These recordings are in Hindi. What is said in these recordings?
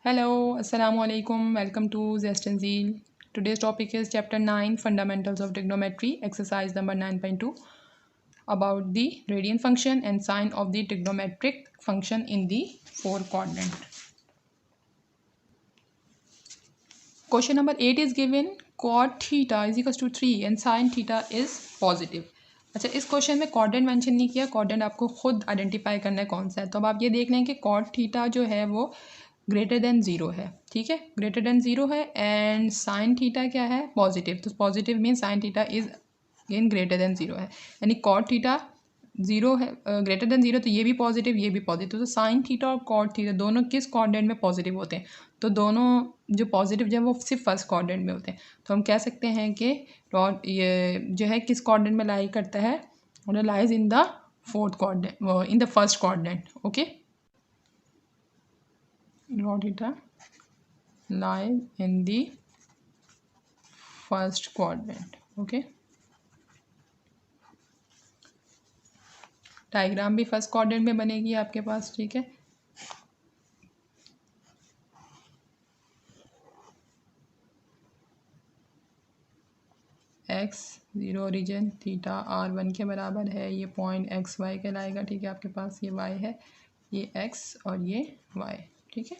Hello, Assalamu alaikum. Welcome to Zest and Zeal. Today's topic is Chapter 9 Fundamentals of Trigonometry, exercise number 9.2, about the radian function and sign of the trigonometric function in the four quadrant. Question number 8 is given cot theta is equals to 3 and sin theta is positive. अच्छा, इस क्वेश्चन में क्वाड्रेंट मेंशन नहीं किया, क्वाड्रेंट आपको खुद आइडेंटिफाई करना है कौन सा है। तो अब आप ये देख लें कि कॉट थीटा जो है वो ग्रेटर देन ज़ीरो है, ठीक है, ग्रेटर देन ज़ीरो है। एंड साइन थीटा क्या है, पॉजिटिव। तो positive mean sine theta is again greater than zero है, यानी कॉट थीटा ज़ीरो है, ग्रेटर देन ज़ीरो, तो ये भी पॉजिटिव ये भी पॉजिटिव। तो साइन थीटा और कॉट थीटा दोनों किस क्वाड्रेंट में पॉजिटिव होते हैं? तो दोनों जो पॉजिटिव जो है वो सिर्फ फर्स्ट क्वाड्रेंट में होते हैं। तो हम कह सकते हैं कि ये जो है किस क्वाड्रेंट में लाई करता है, lies in the fourth quadrant, in the first quadrant. Okay, cot theta lies in the first quadrant. Okay, diagram भी फर्स्ट क्वाड्रेंट में बनेगी आपके पास, ठीक है। x 0 ओरिजिन थीटा r1 के बराबर है, ये पॉइंट एक्स वाई कहलाएगा, ठीक है। आपके पास ये y है, ये x और ये y, ठीक है।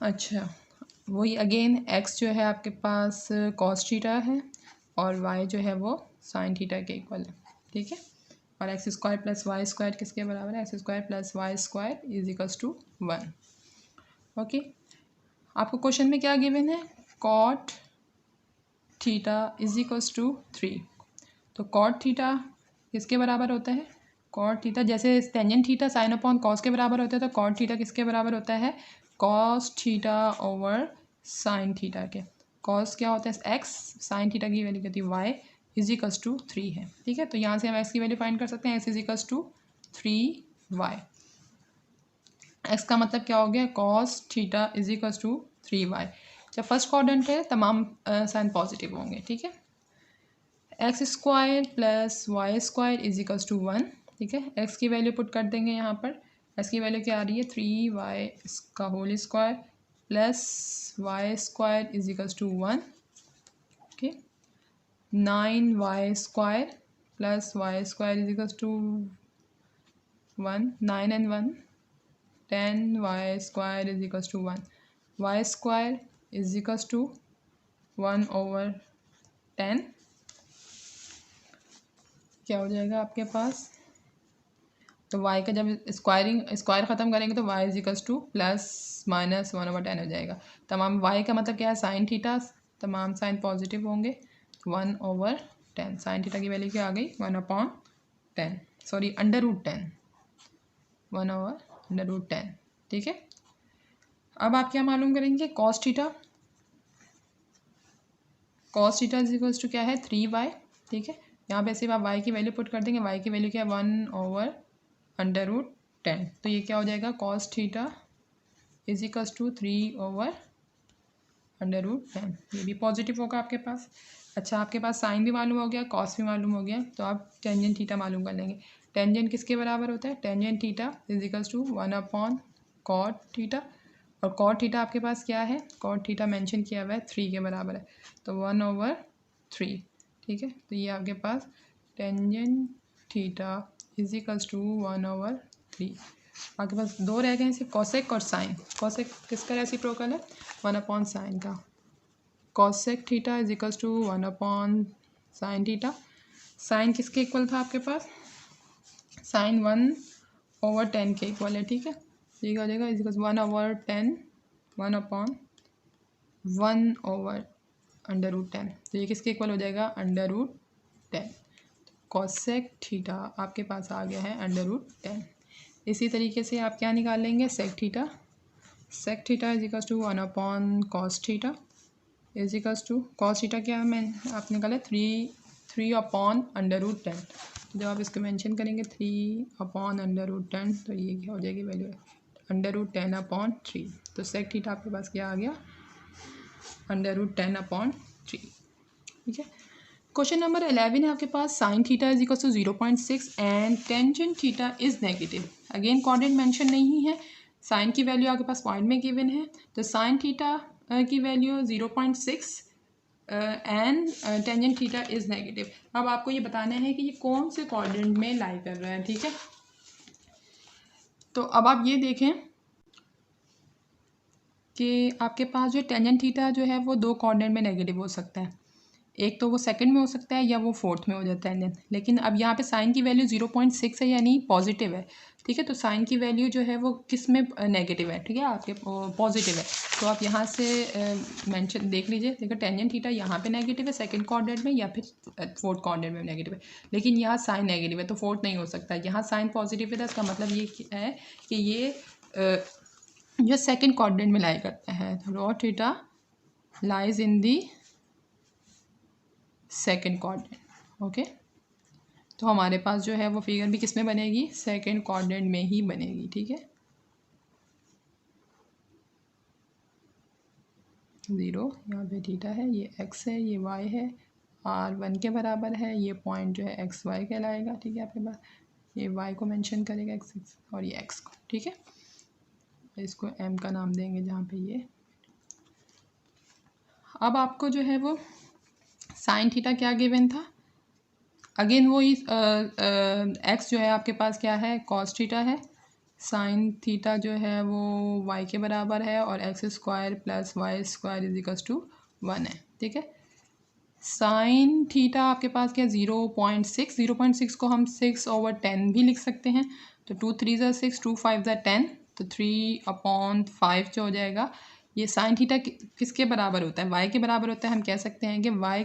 अच्छा, वही अगेन x जो है आपके पास cos थीटा है और y जो है वो sin थीटा के इक्वल है, ठीक है। और x square plus y square किसके बराबर है, x square plus y square is equals to 1। Okay, आपको क्वेश्चन में क्या गिवन है, cot theta is equals to 3। तो कॉट थीटा किसके बराबर होता है, कॉट थीटा जैसे tangent theta sine upon cos के बराबर होता है, तो कॉट थीटा किसके बराबर होता है, cos theta over sine theta के। कॉस क्या होता है एक्स, साइन थीटा की वैल्यू कहती है वाई, इज इक्वल्स टू 3 है, ठीक है। तो यहाँ से हम एक्स की वैल्यू फाइंड कर सकते हैं, x is equals to 3y। X का मतलब क्या हो गया, cos theta is equals to 3y। जब फर्स्ट क्वाड्रेंट है तमाम साइन पॉजिटिव होंगे, ठीक है। X square plus y square is equals to 1, ठीक है। एक्स की वैल्यू पुट कर देंगे यहाँ पर, एक्स की वैल्यू क्या आ रही है 3y का whole square plus y square is equals to 1, okay. 9y square plus y square is equals to 1, 9 and 1 10y square is equals to 1, y square is equals to 1 over 10, क्या हो जाएगा आपके पास। तो y का जब स्क्वायर ख़त्म करेंगे तो y is equals to plus minus 1 over 10 हो जाएगा। तमाम y का मतलब क्या है, साइन थीटा, तमाम साइन पॉजिटिव होंगे, 1 ओवर 10। साइन थीटा की वैल्यू क्या आ गई, 1 upon 10, sorry under root 10, 1 over under root 10, ठीक है। अब आप क्या मालूम करेंगे, cos theta, cos theta is equals to क्या है 3y, ठीक है। यहाँ पे सिर्फ आप y की वैल्यू पुट कर देंगे, y की वैल्यू क्या है 1 ओवर अंडर रूट 10। तो ये क्या हो जाएगा, cos theta is equals to 3 over under root 10, ये भी पॉजिटिव होगा आपके पास। अच्छा, आपके पास साइन भी मालूम हो गया, कॉस भी मालूम हो गया, तो आप टेंजेंट थीटा मालूम कर लेंगे। टेंजेंट किसके बराबर होता है, tangent theta is equals to 1 upon cot theta, और कॉट थीटा आपके पास क्या है, कॉट थीटा मेंशन किया हुआ है 3 के बराबर है, तो 1 ओवर 3, ठीक है। तो ये आपके पास tangent theta is equals to 1 over 3। आपके पास दो रह गए हैं सिर्फ, कॉसेक और साइन। कॉसेक किसका रेसिप्रोकल है, 1 अपॉन साइन का। Cosec theta is equals to 1 upon sine theta. Sine किसके इक्वल था आपके पास, साइन 1 ओवर 10 के इक्वल है, ठीक है। ये क्या हो जाएगा, is equals 1 over 10, 1 upon 1 over under root 10, तो ये किसके इक्वल हो जाएगा, अंडर रूट 10। कॉसेक थीटा आपके पास आ गया है अंडर रूट 10। इसी तरीके से आप क्या निकाल लेंगे, sec theta, sec theta is equals to 1 upon cos theta is equals to, cos theta क्या मैं आप निकाले 3 अपॉन अंडर रूट 10। तो जब आप इसको मेंशन करेंगे 3 अपॉन अंडर रूट 10, तो ये क्या हो जाएगी वैल्यू, अंडर रूट 10 अपॉन 3। तो सेक थीटा आपके पास क्या आ गया, अंडर रूट 10 अपॉन 3, ठीक है। क्वेश्चन नंबर 11 है आपके पास, sine theta is equal to 0.6 and tangent theta is negative. Again quadrant mention नहीं है, साइन की वैल्यू आपके पास पॉइंट में गिवन है, तो साइन थीटा की value 0.6 and tangent theta is negative. अब आपको ये बताना है कि ये कौन से क्वाड्रेंट में लाई कर रहा है, ठीक है। तो अब आप ये देखें कि आपके पास जो टेंजेंट थीटा जो है वो दो क्वाड्रेंट में नेगेटिव हो सकता है, एक तो वो सेकंड में हो सकता है या वो फोर्थ में हो जाता है। लेकिन अब यहाँ पे साइन की वैल्यू 0.6 है यानी पॉजिटिव है, ठीक है। तो साइन की वैल्यू जो है वो किस में नेगेटिव है, ठीक है, आपके पॉजिटिव है। तो आप यहाँ से मेंशन देख लीजिए, देखो टेंजेंट थीटा यहाँ पे नेगेटिव है सेकंड क्वाड्रेंट में या फिर फोर्थ क्वाड्रेंट में नेगेटिव है, लेकिन यहाँ साइन नेगेटिव है तो फोर्थ नहीं हो सकता। यहाँ साइन पॉजिटिव है तो इसका मतलब ये है कि ये जो सेकेंड क्वाड्रेंट में लाई करता है। Raw theta lies in the second quadrant, okay. तो हमारे पास जो है वो फिगर भी किस में बनेगी, सेकेंड क्वाड्रेंट में ही बनेगी, ठीक है। 0 यहाँ पे थीटा है, ये x है, ये y है, r 1 के बराबर है, ये पॉइंट जो है एक्स वाई कहलाएगा, ठीक है। आपके पास ये y को मेंशन करेगा x और ये x को, ठीक है। इसको m का नाम देंगे जहाँ पे ये। अब आपको जो है वो साइन थीटा क्या गिवन था, अगेन वो इस एक्स जो है आपके पास क्या है, कॉस थीटा है। साइन थीटा जो है वो y के बराबर है और x square plus y square is equals to 1 है, ठीक है। साइन थीटा आपके पास क्या 0.6 को हम 6/10 भी लिख सकते हैं। तो 2 3 ज़ा 6, 2 5 ज़ा 10, तो 3/5 जो हो जाएगा। ये साइन थीटा किसके बराबर होता है, y के बराबर होता है। हम कह सकते हैं कि y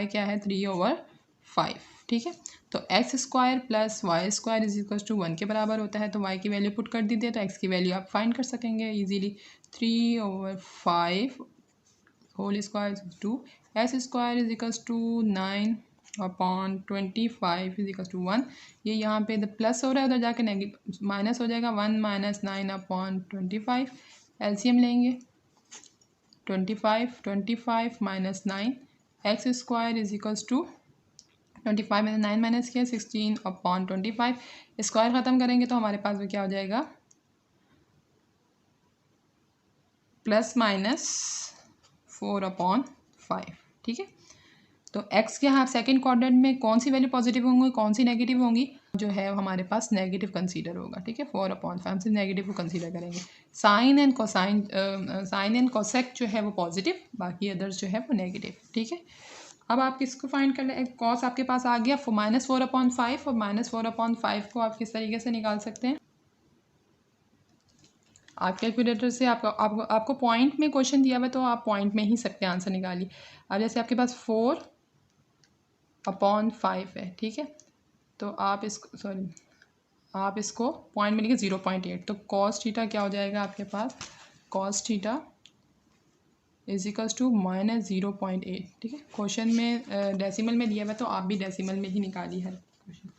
क्या है 3/5, ठीक है। तो x square plus y square is equal to 1 के बराबर होता है। तो y की वैल्यू पुट कर दीजिए तो x की वैल्यू आप फाइंड कर सकेंगे easily. 3/5 whole square is 2, s square is equals to 9/25 is equals to 1। ये यहाँ पे प्लस हो रहा है, उधर जाके नेगेटिव माइनस हो जाएगा, 1 - 9/25। एलसीएम लेंगे 25 minus 9, x square is equals to 25 में 9 माइनस किया 16/25। स्क्वायर ख़त्म करेंगे तो हमारे पास में क्या हो जाएगा, प्लस माइनस 4/5, ठीक है। तो x के यहाँ सेकेंड क्वाड्रेंट में कौन सी वैल्यू पॉजिटिव होंगी, कौन सी नेगेटिव होंगी, जो है हमारे पास नेगेटिव कंसीडर होगा, ठीक है। 4/5 हम से नेगेटिव को कंसीडर करेंगे। साइन एंड कोसेक जो है वो पॉजिटिव, बाकी अदर्स जो है वो नेगेटिव, ठीक है। अब आप किसको फाइंड कर ले, कॉस आपके पास आ गया -4/5 और -4/5 को आप किस तरीके से निकाल सकते हैं, आप कैलकुलेटर से आपको पॉइंट में क्वेश्चन दिया हुआ है तो आप पॉइंट में ही सकते हैं आंसर निकालिए। अब जैसे आपके पास 4/5 है, ठीक है। तो आप इसको पॉइंट में लिखे 0.8, तो कॉस थीटा क्या हो जाएगा आपके पास, cos theta is equals to -0.8, ठीक है। क्वेश्चन में डेसिमल में दिया हुआ है तो आप भी डेसिमल में ही निकालिए हर क्वेश्चन।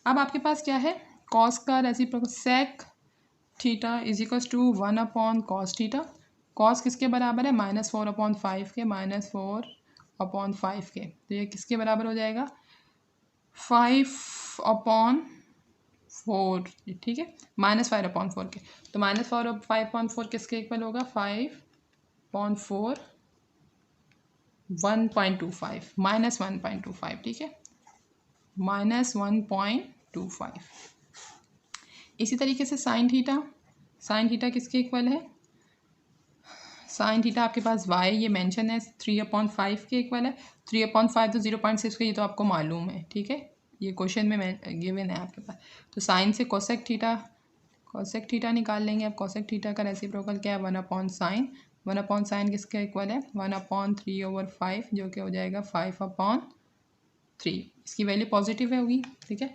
अब आपके पास क्या है, कॉस का reciprocal sec theta is equals to 1/cos theta. Cos किसके बराबर है, -4/5 के, -4/5 के, तो ये किसके बराबर हो जाएगा, 5/4, ठीक है, -5/4 के। तो -5/4 किसके इक्वल होगा, 5/4 1.25 -1.25, ठीक है, -1.25। इसी तरीके से साइन थीटा किसके इक्वल है, साइन थीटा आपके पास y ये मेंशन है 3/5 के इक्वल है। 3/5 तो 0.6 का, ये तो आपको मालूम है, ठीक है, ये क्वेश्चन में गिवन है आपके पास। तो साइन से कोसेक थीटा निकाल लेंगे। अब कोसेक थीटा का रेसिप्रोकल क्या है, 1/sin। 1/sin किसके इक्वल है, 1/3/5, जो कि हो जाएगा 5/3। इसकी वैल्यू पॉजिटिव है होगी, ठीक है।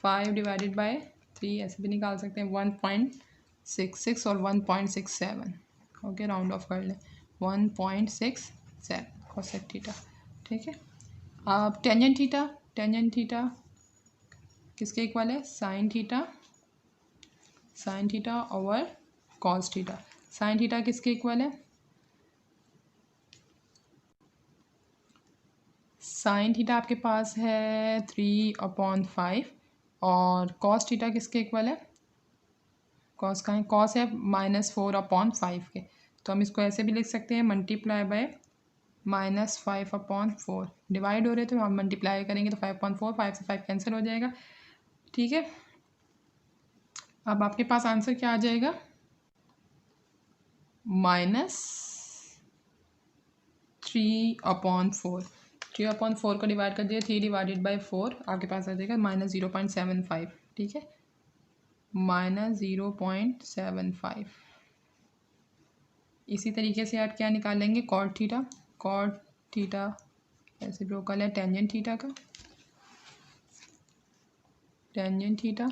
5 डिवाइडेड बाय 3 ऐसे भी निकाल सकते हैं, 1.66 और 1.67, ओके, राउंड ऑफ कर लें, 1.67 कोसेक थीटा, ठीक है। अब टेंजेंट थीटा किसके इक्वल है, sine theta over cos theta. Sine theta किसके इक्वल है, साइन थीटा आपके पास है 3/5 और कॉस थीटा किसके इक्वल है, कॉस का है, कॉस है -4/5 के, तो हम इसको ऐसे भी लिख सकते हैं मल्टीप्लाई बाय -5/4, डिवाइड हो रहे तो हम मल्टीप्लाई करेंगे तो 5/4, 5 से 5 कैंसिल हो जाएगा, ठीक है। अब आपके पास आंसर क्या आ जाएगा, -3/4, 3/4 को डिवाइड कर दिया, 3 डिवाइडेड बाई 4 आपके पास आ जाएगा -0.75, ठीक है, -0.75। इसी तरीके से आप क्या निकालेंगे, कॉट थीटा, कॉट थीटा ऐसे लोकल है टेंजेंट थीटा का, टेंजेंट थीटा,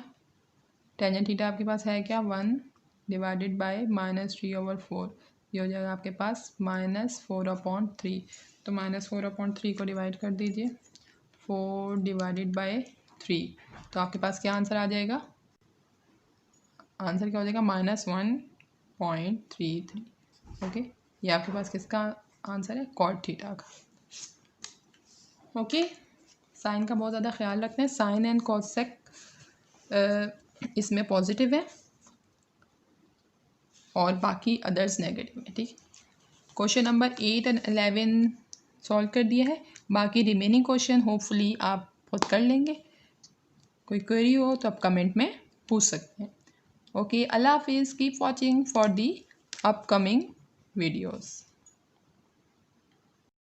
टेंजेंट थीटा आपके पास है क्या 1 डिवाइडेड बाय -3/4, ये हो जाएगा आपके पास -4/3, तो -4/3 को डिवाइड कर दीजिए 4 डिवाइडेड बाय 3, तो आपके पास क्या आंसर आ जाएगा, आंसर क्या हो जाएगा -1.33, ओके। ये आपके पास किसका आंसर है, कॉट थीटा का, ओके। साइन का बहुत ज़्यादा ख्याल रखना है, साइन एंड कॉसेक इसमें पॉजिटिव है और बाकी अदर्स नेगेटिव है, ठीक। क्वेश्चन नंबर 8 और 11 सॉल्व कर दिया है, बाकी रिमेनिंग क्वेश्चन होपफुली आप खुद कर लेंगे, कोई क्वेरी हो तो आप कमेंट में पूछ सकते हैं, ओके। अल्लाह हाफिज़, keep watching for the upcoming videos.